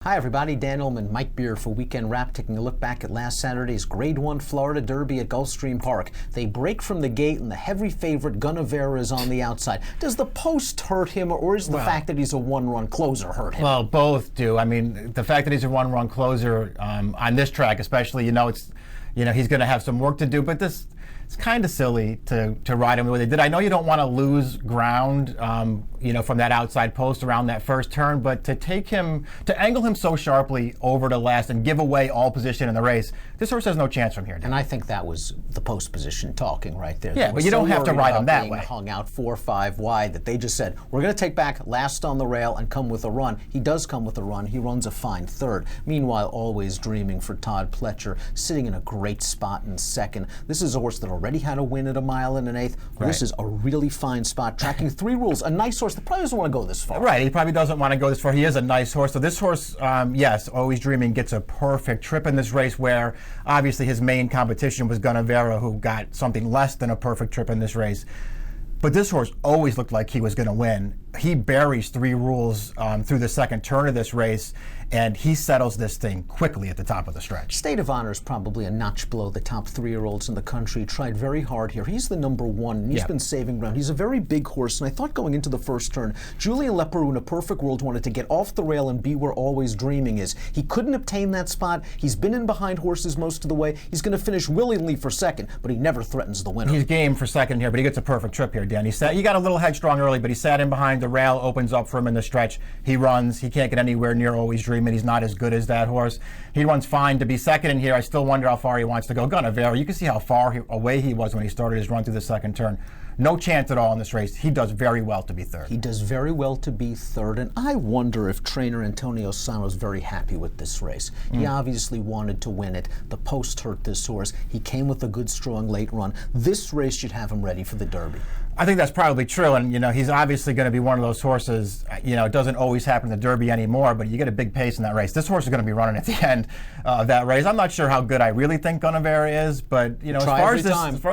Hi everybody, Dan Illman, Mike Beard for Weekend Wrap, taking a look back at last Saturday's Grade 1 Florida Derby at Gulfstream Park. They break from the gate and the heavy favorite Gunavera is on the outside. Does the post hurt him, or is the fact that he's a one-run closer hurt him? Well, both do. I mean, the fact that he's a one-run closer on this track especially, he's going to have some work to do, but it's kind of silly to ride him the way they did. I know you don't want to lose ground, from that outside post around that first turn, but to angle him so sharply over to last and give away all position in the race, this horse has no chance from here. And I think that was the post position talking right there. Yeah, but you don't have to ride him that way. Hung out 4 or 5 wide that they just said, we're going to take back last on the rail and come with a run. He does come with a run. He runs a fine third. Meanwhile, Always Dreaming for Todd Pletcher, sitting in a great spot in second. This is a horse that already had a win at 1 1/8. Right. This is a really fine spot, tracking 3 rules. A nice horse that probably doesn't want to go this far. Right, he probably doesn't want to go this far. He is a nice horse. So this horse, yes, Always Dreaming gets a perfect trip in this race where obviously his main competition was Gunavera, who got something less than a perfect trip in this race. But this horse always looked like he was going to win. He buries 3 rules through the second turn of this race, and he settles this thing quickly at the top of the stretch. State of Honor is probably a notch below the top 3-year-olds in the country. Tried very hard here. He's the number 1, and he's been saving ground. He's a very big horse, and I thought going into the first turn, Julian Leparoux in a perfect world wanted to get off the rail and be where Always Dreaming is. He couldn't obtain that spot. He's been in behind horses most of the way. He's going to finish willingly for second, but he never threatens the winner. He's game for second here, but he gets a perfect trip here, Dan. He got a little headstrong early, but he sat in behind the rail, opens up for him in the stretch. He runs. He can't get anywhere near Always Dreaming. He's not as good as that horse. He runs fine to be second in here. I still wonder how far he wants to go. Gunavera, you can see how far away he was when he started his run through the second turn. No chance at all in this race. He does very well to be third. He does very well to be third, and I wonder if trainer Antonio Sano's very happy with this race. He obviously wanted to win it. The post hurt this horse. He came with a good, strong late run. This race should have him ready for the Derby. I think that's probably true, and he's obviously going to be one of those horses. It doesn't always happen in the Derby anymore, but you get a big pace in that race. This horse is going to be running at the end of that race. I'm not sure how good I really think Gunavera is, but as far as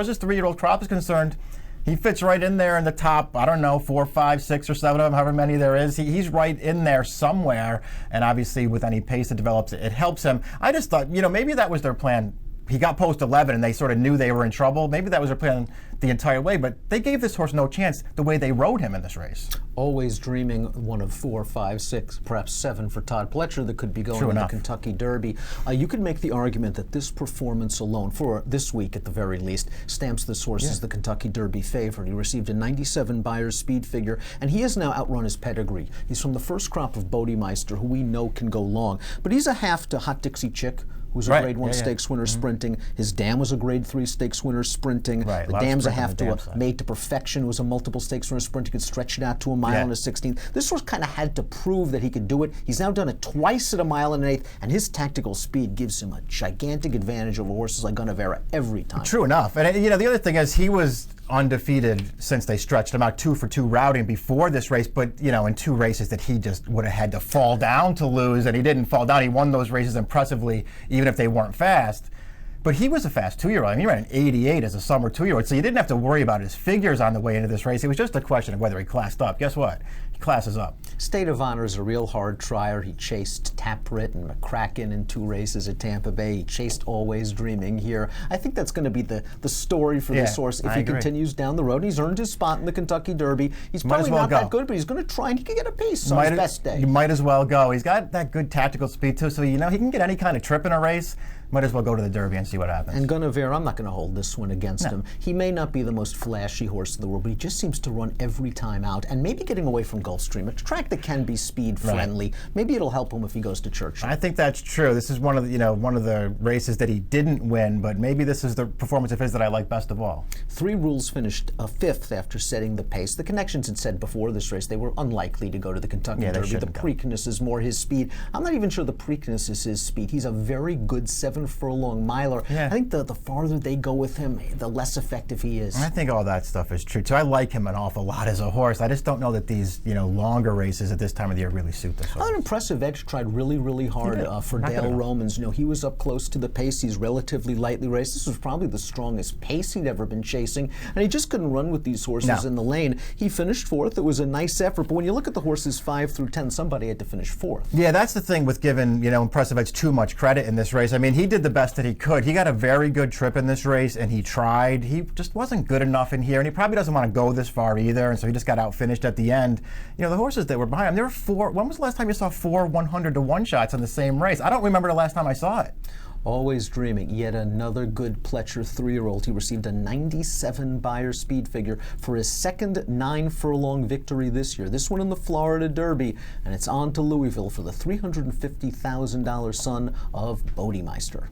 this 3-year-old crop is concerned, he fits right in there in the top, 4, 5, 6, or 7 of them, however many there is. He's right in there somewhere, and obviously with any pace that develops, it helps him. I just thought, maybe that was their plan. He got post 11 and they sort of knew they were in trouble. Maybe that was their plan the entire way, but they gave this horse no chance the way they rode him in this race. Always Dreaming, one of 4, 5, 6, perhaps 7 for Todd Pletcher that could be going to the Kentucky Derby. You could make the argument that this performance alone, for this week at the very least, stamps this horse as the Kentucky Derby favorite. He received a 97 Buyer's speed figure, and he has now outrun his pedigree. He's from the first crop of Bodemeister, who we know can go long, but he's a half to Hot Dixie Chick, who's a Grade 1 stakes winner sprinting. His dam was a Grade 3 stakes winner sprinting. Right. The dam's a half to a Made to Perfection, who was a multiple stakes winner sprinting. Could stretch it out to 1 mile and a 16th. This horse kind of had to prove that he could do it. He's now done it twice at 1 1/8, and his tactical speed gives him a gigantic advantage over horses like Gunavera every time. True enough. And the other thing is he was undefeated since they stretched him out 2 for 2 routing before this race, but in 2 races that he just would have had to fall down to lose, and he didn't fall down. He won those races impressively, even if they weren't fast. But he was a fast 2-year-old. I mean, he ran an 88 as a summer 2-year-old, so you didn't have to worry about his figures on the way into this race. It was just a question of whether he classed up. Guess what? He classes up. State of Honor is a real hard trier. He chased Taprit and McCracken in 2 races at Tampa Bay. He chased Always Dreaming here. I think that's going to be the story for this horse if he continues down the road. He's earned his spot in the Kentucky Derby. He's probably not that good, but he's going to try, and he can get a piece on his best day. You might as well go. He's got that good tactical speed too, so he can get any kind of trip in a race. Might as well go to the Derby and see what happens. And Gunavera, I'm not going to hold this one against him. He may not be the most flashy horse in the world, but he just seems to run every time out, and maybe getting away from Gulfstream, a track that can be speed friendly. Maybe it'll help him if he goes to Churchill. I think that's true. This is one of the races that he didn't win, but maybe this is the performance of his that I like best of all. 3 rules finished 5th after setting the pace. The Connections had said before this race they were unlikely to go to the Kentucky Derby. The Preakness is more his speed. I'm not even sure the Preakness is his speed. He's a very good 7 furlong miler. I think the farther they go with him, the less effective he is. I think all that stuff is true too. I like him an awful lot as a horse. I just don't know that these longer races at this time of the year really suit this horse. An impressive edge, tried really, really hard for Dale Romans. He was up close to the pace. He's relatively lightly raced. This was probably the strongest pace he'd ever been chasing, and he just couldn't run with these horses in the lane. He finished fourth. It was a nice effort, but when you look at the horses 5 through 10, somebody had to finish fourth. Yeah, that's the thing with giving Impressive Edge too much credit in this race. I mean, he did the best that he could. He got a very good trip in this race, and he tried. He just wasn't good enough in here, and he probably doesn't want to go this far either, and so he just got outfinished at the end. The horses that were behind him, there were 4. When was the last time you saw 4 100-to-1 shots in the same race? I don't remember the last time I saw it. Always dreaming. Yet another good Pletcher 3-year-old. He received a 97 Beyer speed figure for his second 9-furlong victory this year. This one in the Florida Derby, and it's on to Louisville for the $350,000 son of Bodemeister.